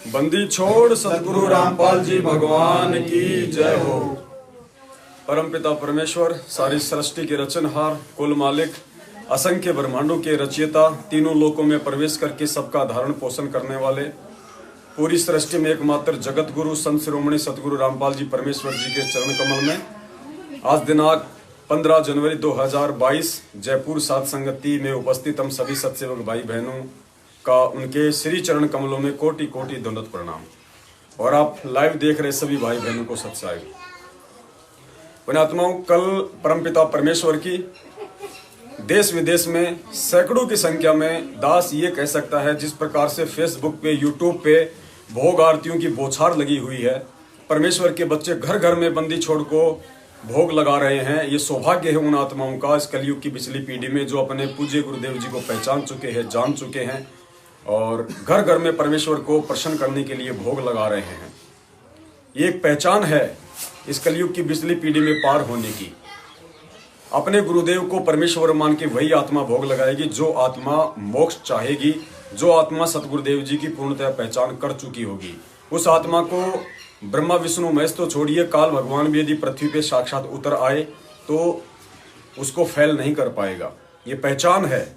बंदी छोड़ सतगुरु रामपाल जी भगवान की जय हो। परमपिता परमेश्वर, सारी सृष्टि के रचनहार, कुल मालिक, असंख्य ब्रह्मांडों के रचयिता, तीनों लोकों में प्रवेश करके सबका धारण पोषण करने वाले, पूरी सृष्टि में एकमात्र जगत गुरु संत शिरोमणि सतगुरु रामपाल जी परमेश्वर जी के चरण कमल में आज दिनांक 15 जनवरी 2022 जयपुर सात संगति में उपस्थित हम सभी सत्सेवक भाई बहनों का उनके श्री चरण कमलों में कोटि कोटि दंडवत प्रणाम। और आप लाइव देख रहे सभी भाई बहनों को सत्साई पुण्यात्माओं, कल परमपिता परमेश्वर की देश विदेश में सैकड़ों की संख्या में दास ये कह सकता है, जिस प्रकार से फेसबुक पे, यूट्यूब पे भोग आरतियों की बौछार लगी हुई है, परमेश्वर के बच्चे घर घर में बंदी छोड़ को भोग लगा रहे हैं। ये सौभाग्य है उन आत्माओं का इस कलयुग की पिछली पीढ़ी में जो अपने पूज्य गुरुदेव जी को पहचान चुके हैं, जान चुके हैं और घर घर में परमेश्वर को प्रसन्न करने के लिए भोग लगा रहे हैं। ये एक पहचान है इस कलयुग की पिछली पीढ़ी में पार होने की। अपने गुरुदेव को परमेश्वर मान के वही आत्मा भोग लगाएगी जो आत्मा मोक्ष चाहेगी, जो आत्मा सतगुरुदेव जी की पूर्णतः पहचान कर चुकी होगी। उस आत्मा को ब्रह्मा विष्णु महेश तो छोड़िए, काल भगवान भी यदि पृथ्वी पे साक्षात उतर आए तो उसको फैल नहीं कर पाएगा। ये पहचान है।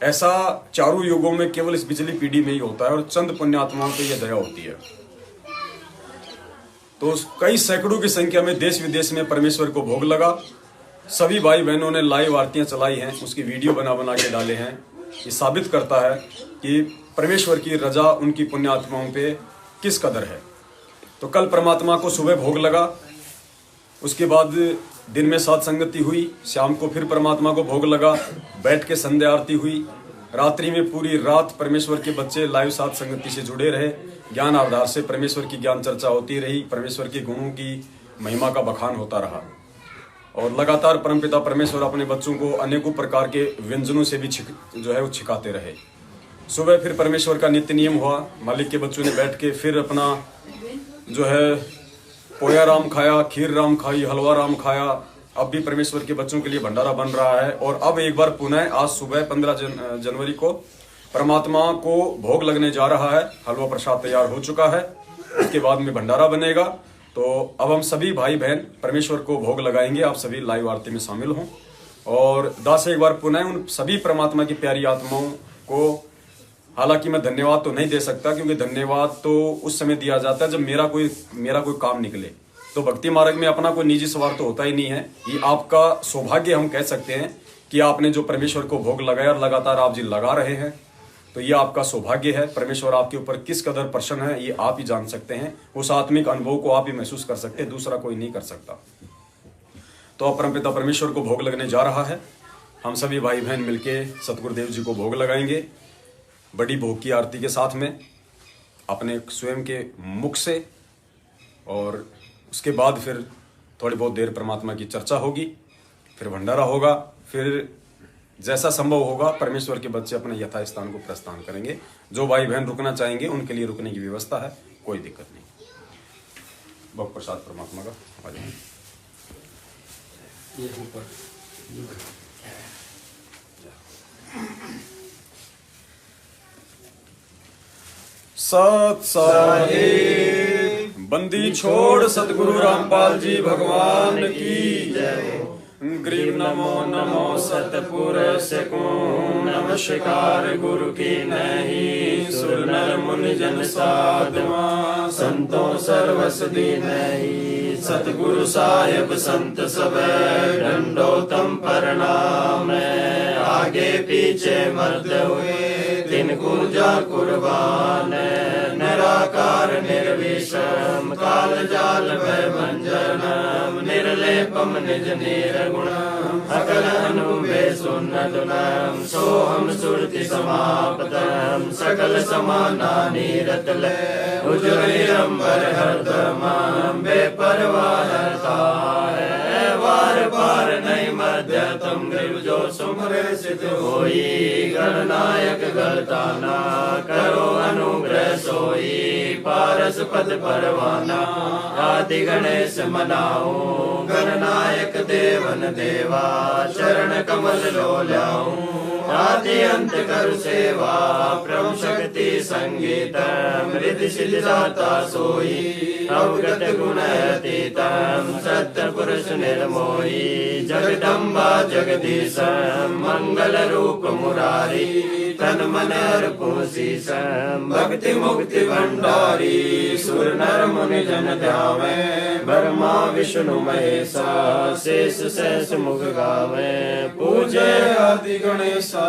ऐसा चारों युगों में केवल इस पिछली पीढ़ी में ही होता है और चंद पुण्यात्माओं पे यह दया होती है। तो कई सैकड़ों की संख्या में देश विदेश में परमेश्वर को भोग लगा। सभी भाई बहनों ने लाइव आरतियां चलाई हैं, उसकी वीडियो बना बना के डाले हैं। ये साबित करता है कि परमेश्वर की रजा उनकी पुण्यात्माओं पे किस कदर है। तो कल परमात्मा को सुबह भोग लगा, उसके बाद दिन में सात संगति हुई, शाम को फिर परमात्मा को भोग लगा, बैठ के संध्या आरती हुई, रात्रि में पूरी रात परमेश्वर के बच्चे लाइव सात संगति से जुड़े रहे। ज्ञान आधार से परमेश्वर की ज्ञान चर्चा होती रही, परमेश्वर के गुणों की महिमा का बखान होता रहा और लगातार परमपिता परमेश्वर अपने बच्चों को अनेकों प्रकार के व्यंजनों से भी वो छिकाते रहे। सुबह फिर परमेश्वर का नित्य नियम हुआ, मालिक के बच्चों ने बैठ के फिर अपना पोया राम खाया, खीर राम खाई, हलवा राम खाया। अब भी परमेश्वर के बच्चों के लिए भंडारा बन रहा है और अब एक बार पुनः आज सुबह 15 जनवरी को परमात्मा को भोग लगने जा रहा है। हलवा प्रसाद तैयार हो चुका है, इसके बाद में भंडारा बनेगा। तो अब हम सभी भाई बहन परमेश्वर को भोग लगाएंगे। आप सभी लाइव आरती में शामिल हों और दास एक बार पुनः उन सभी परमात्मा की प्यारी आत्माओं को, हालांकि मैं धन्यवाद तो नहीं दे सकता क्योंकि धन्यवाद तो उस समय दिया जाता है जब मेरा कोई काम निकले। तो भक्ति मार्ग में अपना कोई निजी स्वार्थ तो होता ही नहीं है। ये आपका सौभाग्य हम कह सकते हैं कि आपने जो परमेश्वर को भोग लगाया और लगातार आप जी लगा रहे हैं, तो ये आपका सौभाग्य है। परमेश्वर आपके ऊपर किस कदर प्रसन्न है ये आप ही जान सकते हैं। उस आत्मिक अनुभव को आप ही महसूस कर सकते हैं, दूसरा कोई नहीं कर सकता। तो अब परमपिता परमेश्वर को भोग लगने जा रहा है। हम सभी भाई बहन मिलके सतगुरुदेव जी को भोग लगाएंगे बड़ी भोग की आरती के साथ में अपने स्वयं के मुख से, और उसके बाद फिर थोड़ी बहुत देर परमात्मा की चर्चा होगी, फिर भंडारा होगा, फिर जैसा संभव होगा परमेश्वर के बच्चे अपने यथास्थान को प्रस्थान करेंगे। जो भाई बहन रुकना चाहेंगे उनके लिए रुकने की व्यवस्था है, कोई दिक्कत नहीं। भोग प्रसाद परमात्मा का आ जाए। सत साहिब बंदी छोड़ सतगुरु रामपाल जी भगवान की जय। ग्रीव नमो नमो सतपुरुष को नमस्कार गुरु की नहीं। सुर नर मुनि जन साधवा संतों सर्वस दीनहि। सतगुरु साहिब संत सब दंडोतम प्रणाम। आगे पीछे मर्द हुए तिनको जा कुर्बान। निराकार निर्विषम काल जाल भय भंजनम। निर्लेपम निज निर्गुणम सकल अनुबे सुन्नतुलम। सोहम सुरति समापतम सकल समाना नीरतले। उजवीरंबर हरदमम बेपरवाह है। वार पार नहीं मध्यतम ग्रीव जो सुमरे सिद्ध होई। गणनायक गलताना करो अनुग्रह सोई। पारस पद परवाना आदि गणेश मनाओ। गणनायक देवन देवा चरण कमल लो ल्याऊं। आदि अंत कर सेवा प्रभु शक्ति संगीत मृद सिद्ध दाता सोई अवगत गुण अतीतम सत्य पुरुष निर्मोही जगदम्बा जगदीश मंगल रूप मुरारी तन मन अर्पण शीश भक्ति मुक्ति भंडारी सुर नर मुनि जन ध्यावे ब्रह्मा विष्णु महेशा शेष शेष मुख गावे पूजे आदि गणेशा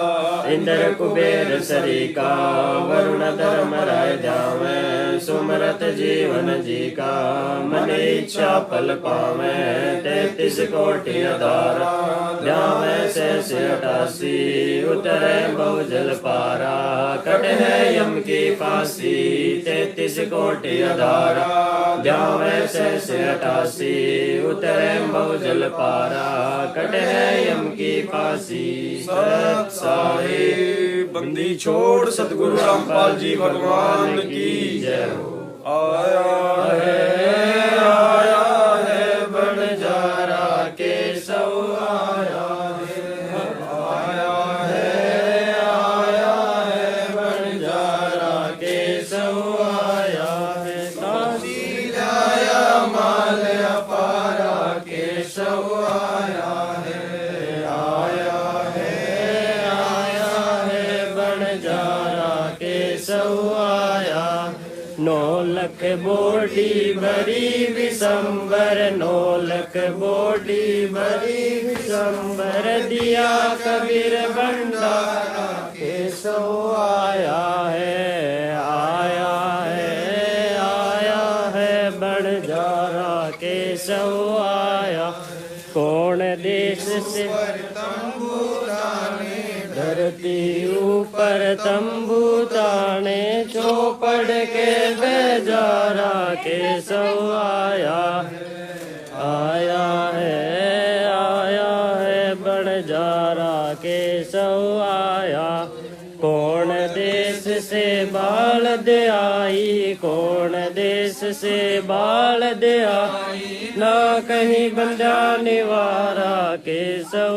इंद्र कुबेर सरिका वरुण धर्म राय ध्यावे सुमरत जीवन जी का मन इच्छा फल पावे 33 कोटि आधार ध्यावे शेष 88 उतरे बहुजल पारा कट है यम की फांसी 33 कोटि आधार ध्यावे शेष 88 उतरे बहुजल पारा कट है यम की फांसी साहिब बंदी छोड़ सतगुरु रामपाल जी भगवान की जय हो। आया है बंजारा केशव आया है बंजारा केशव आया है ताजी लाया माल अपारा केशव आया है बंजारा केशव आया 9 लख बोटी भरी विशंबर 9 लख बोटी भरी विशंबर दिया कबीर भंडारा केशव आया है बंजारा केशव आया कौन देश से धरती ऊपर तंबू ताने चौपड़ के बेजारा केशव आया है बंजारा केशव आया कौन देश से बाल दे आई कौन देश से बाल दे आई ना कहीं बंदा निवारा केशव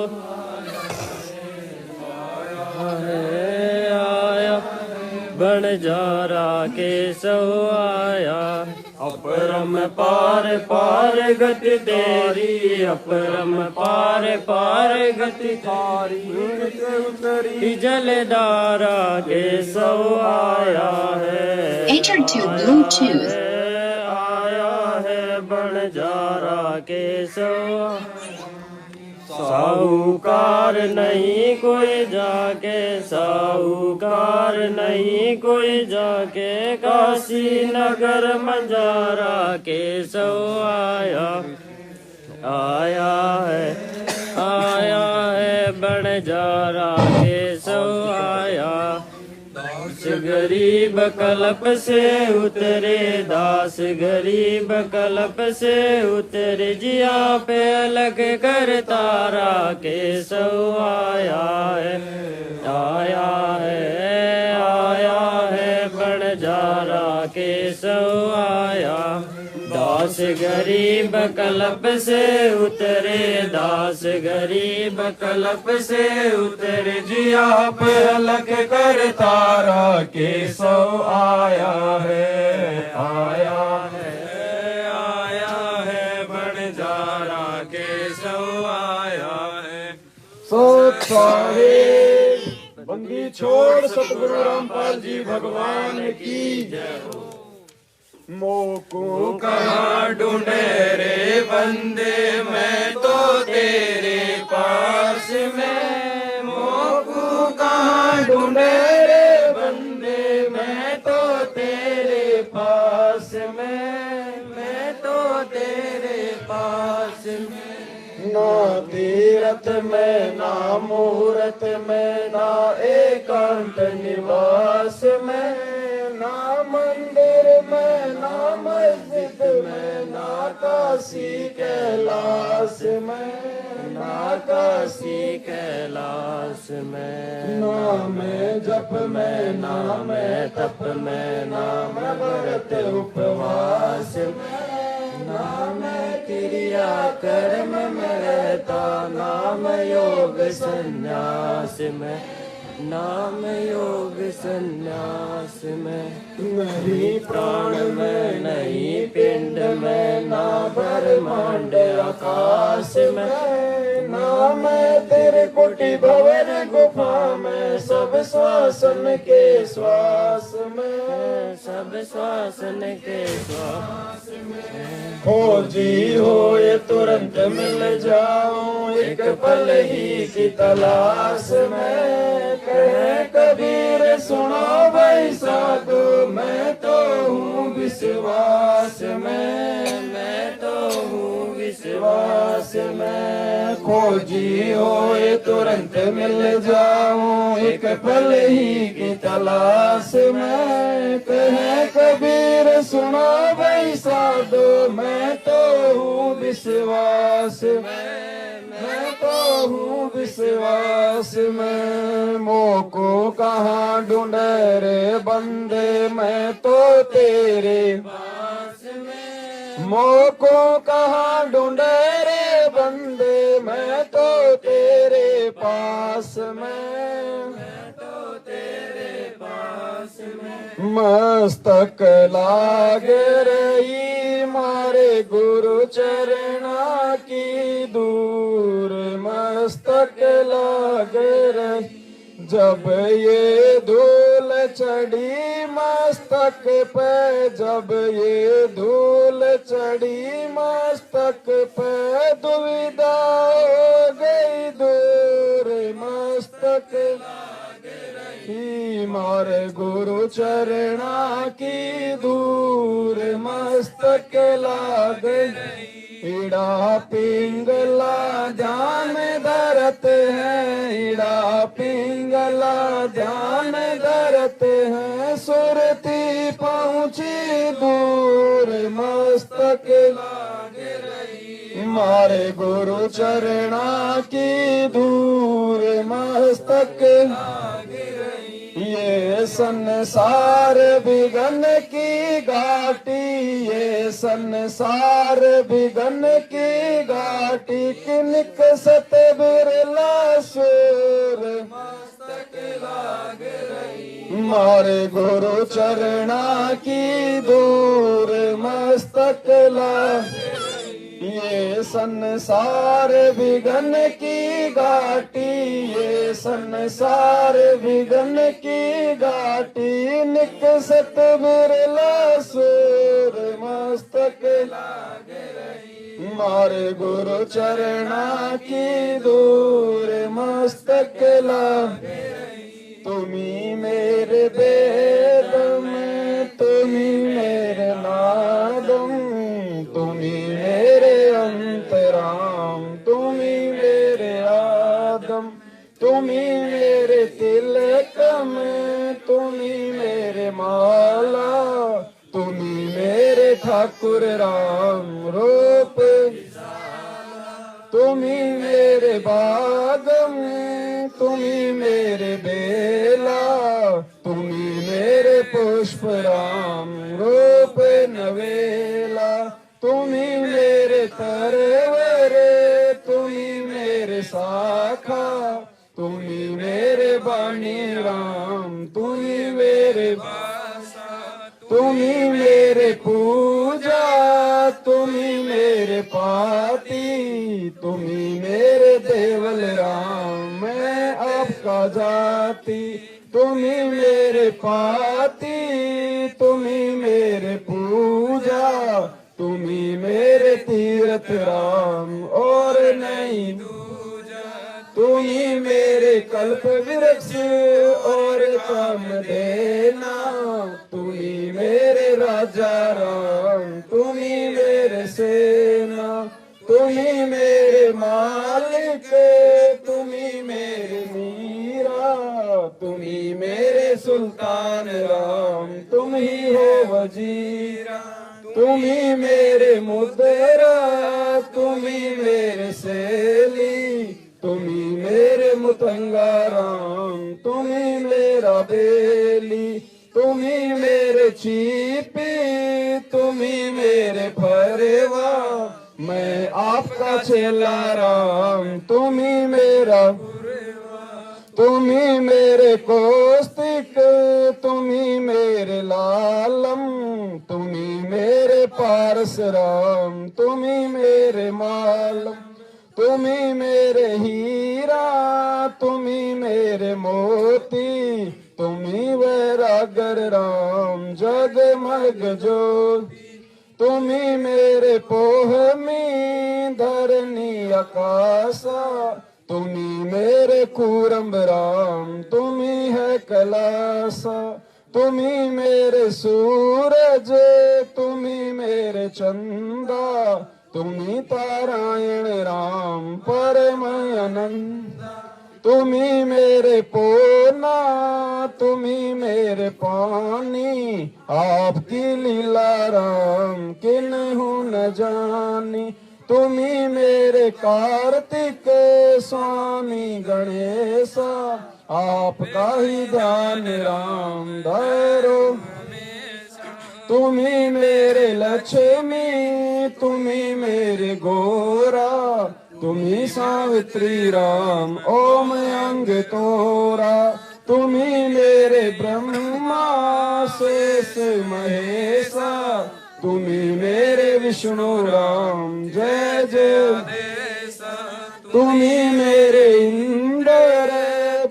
आया बंजारा केशव आया अपरम पार पार गति तेरी अपरम पार पार गति तारी जलधारा केशव आया है बंजारा केशव साहूकार नहीं कोई जाके साहूकार नहीं कोई जाके काशी नगर मंजारा केशव आया है बंजारा केशव आया दास गरीब कल्प से उतरे दास गरीब कल्प से उतरे जिया पे अलग कर तारा केशव आया है बंजारा केशव आया दास गरीब कल्प से उतरे दास गरीब कल्प से उतरे जिया पे अलग कर तारा केशव आया है बंजारा केशव आया है सोच साहिब बंदी छोड़ सतगुरु रामपाल जी भगवान की जय हो। मोको कहाँ ढूंढे रे बंदे मैं तो तेरे पास में मोको कहाँ ढूंढे रे बंदे मैं तो तेरे पास में मैं तो तेरे पास में ना तीरथ में ना मुहूर्त में ना एकांत निवास में ना मंदिर में ना मस्जिद में ना काशी कैलाश में ना काशी कैलाश में ना मैं जप में ना मैं तप में ना मैं व्रत उपवास में ना मैं क्रिया कर्म में रहता ना मैं योग संन्यास में नाम योग संन्यास में, नहीं प्राण में नहीं पिंड में, ना ब्रह्मांड आकाश में, ना मैं तेरे कोटि भंवर गुफा में, सब श्वासन के श्वास में, सब श्वासन के श्वास में, खोजी हो ये तुरंत मिल जाऊं, एक पल ही की तलाश में, कहे कबीर सुनो भाई साधु, मैं तो हूँ विश्वास में, मैं तो हूँ विश्वास में, खोजी हो ये तुरंत मिल जाऊं, एक पल ही की तलाश में, कहे कबीर सुनो भाई साधु, मैं तो हूँ विश्वास में, मैं तो हूँ विश्वास में, मोह को कहाँ ढूंढे रे बंदे, मैं तो तेरे पास में, मोह को कहाँ ढूंढे रे बंदे, मैं तो तेरे पास में, मैं तो तेरे पास में, मस्तक लाग रही मारे गुरु चरणा की दूर, मस्तक लाग रही जब ये धूल चढ़ी मस्तक पे, जब ये धूल चढ़ी मस्तक पे, दुविधा हो गई दूर, मस्तक ही मारे गुरु चरणा की दूर, मस्तक लाग इड़ा पिंगला ध्यान धरत है, इड़ा पिंगला ध्यान धरत है, सुरती पहुँची दूर, मस्तक लाग रही मारे गुरु चरणा की दूर, मस्तक लाग रही, ये संसार बिगन की घाटी, ये संसार बिगन की घाटी, किनक सत बिरला सुर, मस्तक लाग रही मारे गुरु चरणा की दूर, मस्तक लाग, ये संसार बिगन की घाटी, ये संसार बिगन की घाटी, निकसत बिरला सुर, मस्तक लाग रही मारे गुरु चरणा की दूर, मस्तक लाग रही, तुम्ही मेरे वेदम, तुम्ही मेरे नादम, तुम्ही मेरे अंतराम, तुम्ही मेरे आदम, तुम्ही मेरे तिलकम, तुम्ही मेरे माला, तुम्ही मेरे ठाकुर राम रूप, तुम्ही मेरे बागम, तुम्ही मेरे बेला, तुम्ही मेरे पुष्प राम रूप नवेला, तुम्ही मेरे तरवरे, तुम्ही मेरे शाखा, तुम्ही मेरे बानी राम, तुम्ही मेरे तुम्ही मेरे पूजा, तुम्ही मेरे पाती, तुम्ही मेरे देवल राम, मैं आपका जाति, तुम्ही मेरे पाती, तुम्ही मेरे पूजा, तुम्ही मेरे तीर्थ राम और नहीं दूजा, तुम्ही मेरे कल्प वृक्ष और काम देना, तुम्ही मेरे राजा राम, तुम्ही मेरे सेना, तुम्ही मेरे मालिक, तुम्ही मेरे मीरा, तुम्ही मेरे सुल्तान राम, तुम्ही हो वजीरा, तुम्ही मेरे मुद्रा, तुम्ही मेरे सेली, तुम्ही मेरे मुतंगा राम, तुम्ही मेरा बेली, तुम्ही मेरे चीपी, तुम्ही मेरे फरेवा, मैं आपका चेला राम, तुम्ही मेरा तुम्ही मेरे कौस्तिक तुम्ही मेरे लालम, तुम्ही मेरे पारसराम, तुम्ही मेरे मालम, तुम्ही मेरे हीरा, तुम्ही मेरे मोती, तुम्ही वैरागर राम जगमग ज्योति, तुम्ही मेरे पोहमी धरणी आकाशा, तुम्ही मेरे कूरम राम, तुम्ही है कैलासा, तुम्ही मेरे सूरज, तुम्ही मेरे चंदा, तुम्ही तारायण राम परम आनंद, तुम्ही मेरे पोना, तुम्ही मेरे पानी, आपकी लीला राम किन्हू न जानी, तुम्ही मेरे कार्तिक स्वामी गणेशा, आपका ही ध्यान राम धरो, तुम्ही मेरे लक्ष्मी, तुम्ही मेरे गोरा, तुम्ही सावित्री राम ओम अंग तोरा, तुम्ही मेरे ब्रह्मा शेष महेशा, तुम्ही मेरे विष्णु राम जय जय, तुम्ही मेरे इंद्र,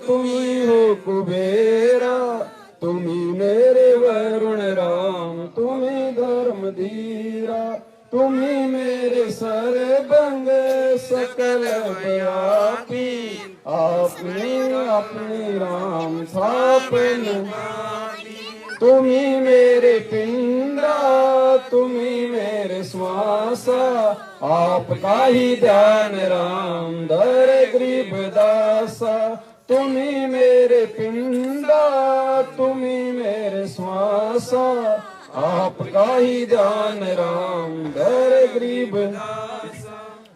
तुम्ही हो कुबेरा, तुम्ही मेरे वरुण राम, तुम्ही धर्म धीरा, तुम्ही मेरे सर्वंग सकल व्यापी, आपने अपने राम स्थापन, तुम्ही मेरे पिंडा, तुम्ही मेरे श्वासा, आपका ही ध्यान राम धर गरीब दासा, तुम्ही मेरे पिंडा, तुम्ही मेरे श्वासा, आपका ही ध्यान राम धर गरीब,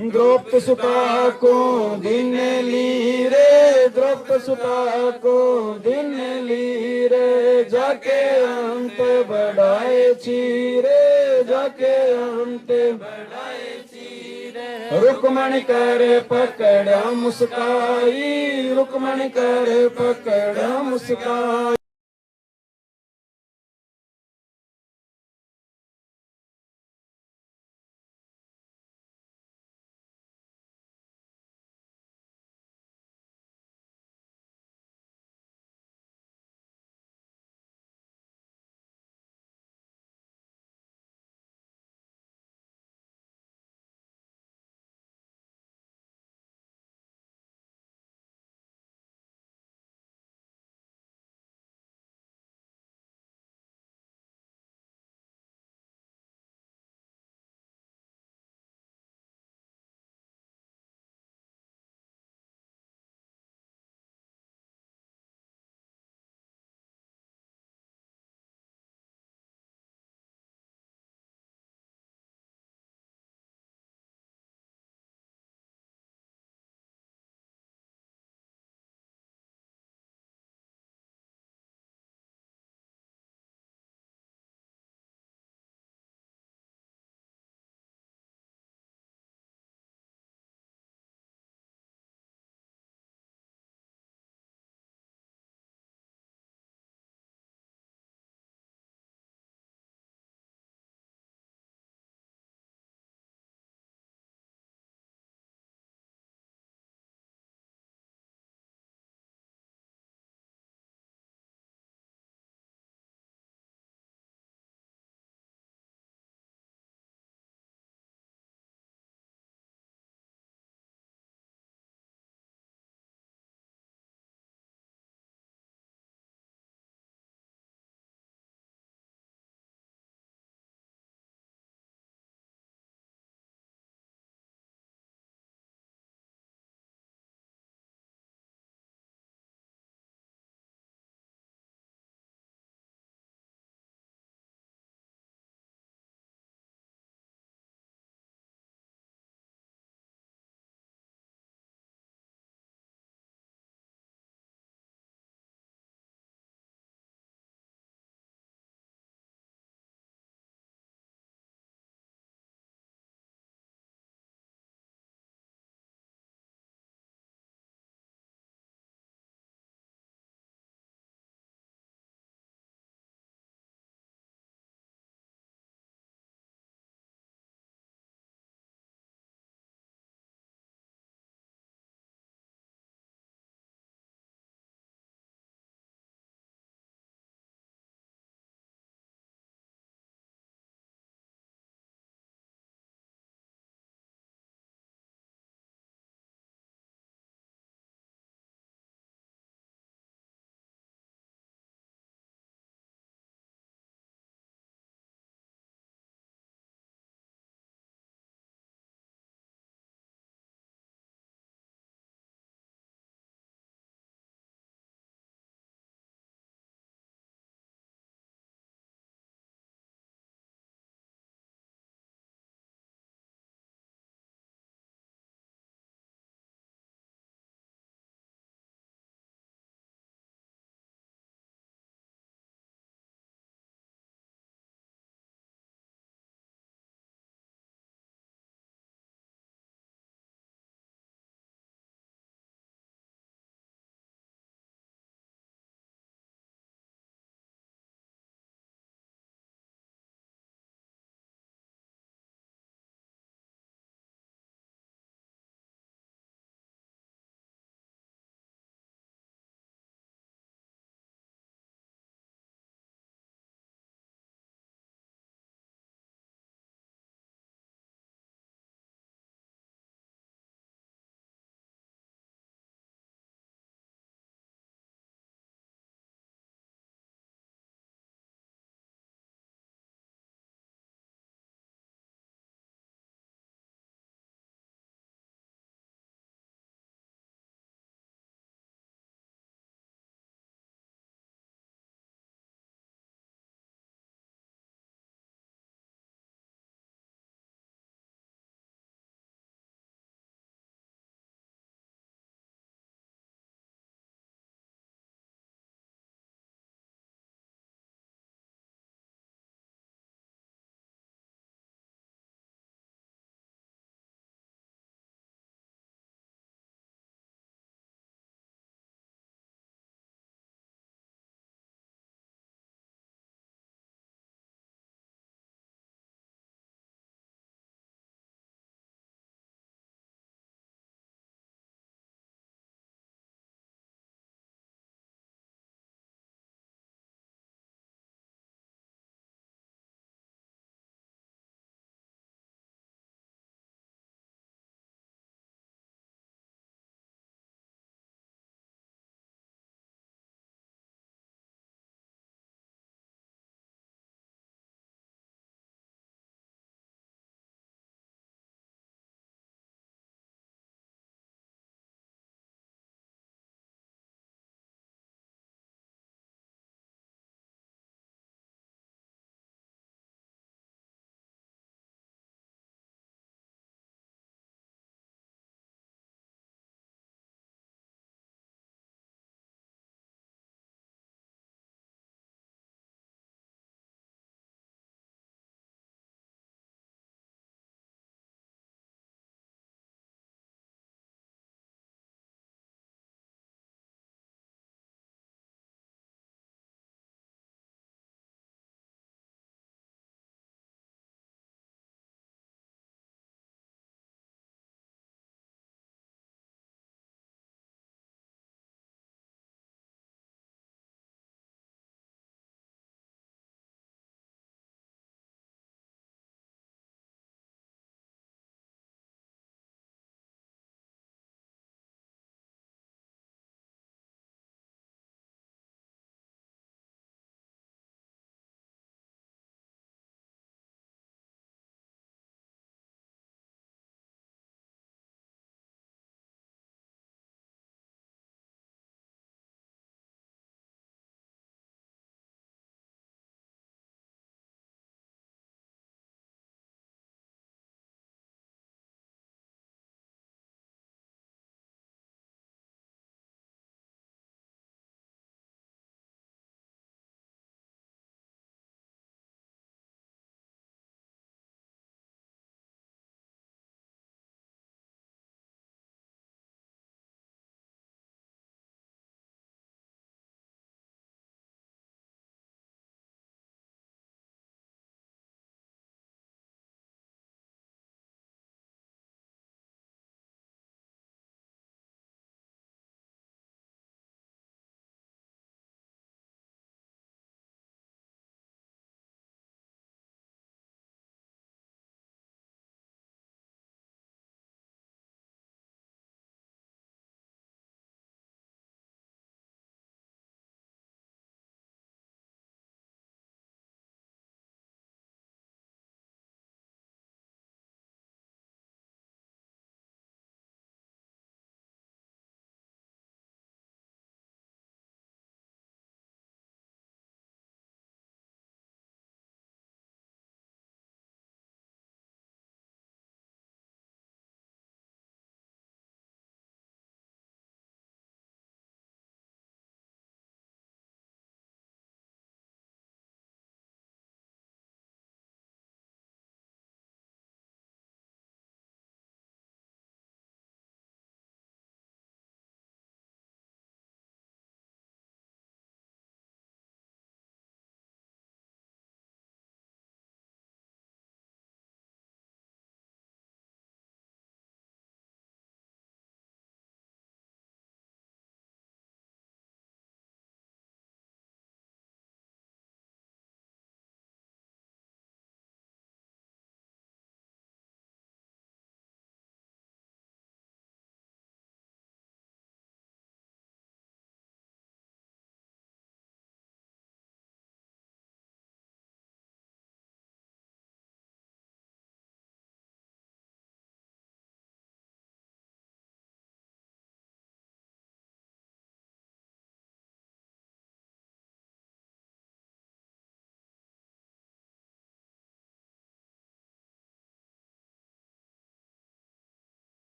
द्रौपद सुता को दिन ली रे, द्रौपद सुता को दिन ली रे, जाके अंत बढ़ाए चीरे, जाके अंत बढ़ाए चीरे, रुक्मणी कर पकड़ा मुस्काई, रुक्मणी कर पकड़ा मुस्काई।